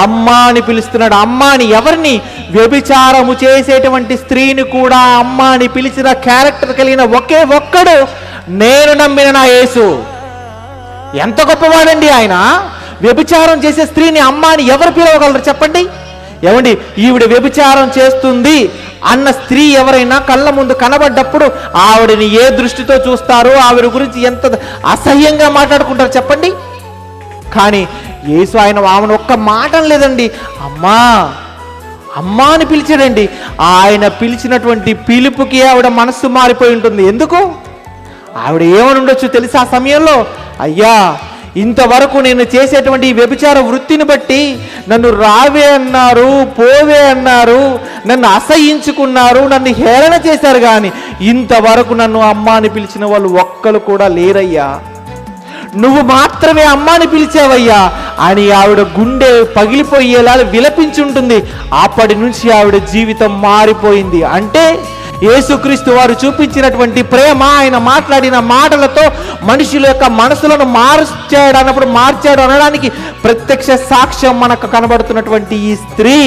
అమ్మా అని పిలుస్తున్నాడు. అమ్మా అని ఎవరిని? వ్యభిచారము చేసేటువంటి స్త్రీని కూడా అమ్మా అని పిలిచిన క్యారెక్టర్ కలిగిన ఒకే ఒక్కడు నేను నమ్మిన నా యేసు. ఎంత గొప్పవాడండి ఆయన! వ్యభిచారం చేసే స్త్రీని అమ్మా అని ఎవరు పిలవగలరు చెప్పండి? ఏమండి, ఈవిడ వ్యభిచారం చేస్తుంది అన్న స్త్రీ ఎవరైనా కళ్ళ ముందు కనబడ్డప్పుడు ఆవిడని ఏ దృష్టితో చూస్తారో, ఆవిడ గురించి ఎంత అసహ్యంగా మాట్లాడుకుంటారు చెప్పండి. కానీ యేసు ఆమెను ఒక్క మాట లేదండి, అమ్మా అమ్మా అని పిలిచాడండి. ఆయన పిలిచినటువంటి పిలుపుకి ఆవిడ మనస్సు మారిపోయి ఉంటుంది. ఎందుకు? ఆవిడ ఏమని ఉండొచ్చు తెలుసా ఆ సమయంలో? అయ్యా, ఇంతవరకు నేను చేసేటువంటి వ్యభిచార వృత్తిని బట్టి నన్ను రావే అన్నారు, పోవే అన్నారు, నన్ను అసహించుకున్నారు, నన్ను హేళన చేశారు, కానీ ఇంతవరకు నన్ను అమ్మా అని పిలిచిన వాళ్ళు ఒక్కరు కూడా లేరయ్యా, నువ్వు మాత్రమే అమ్మాని పిలిచావయ్యా అని ఆవిడ గుండె పగిలిపోయేలా విలపించుంటుంది. అప్పటి నుంచి ఆవిడ జీవితం మారిపోయింది. అంటే యేసుక్రీస్తు వారు చూపించినటువంటి ప్రేమ, ఆయన మాట్లాడిన మాటలతో మనుషుల యొక్క మనసులను మార్చాడు అనడానికి ప్రత్యక్ష సాక్ష్యం మనకు కనబడుతున్నటువంటి ఈ స్త్రీ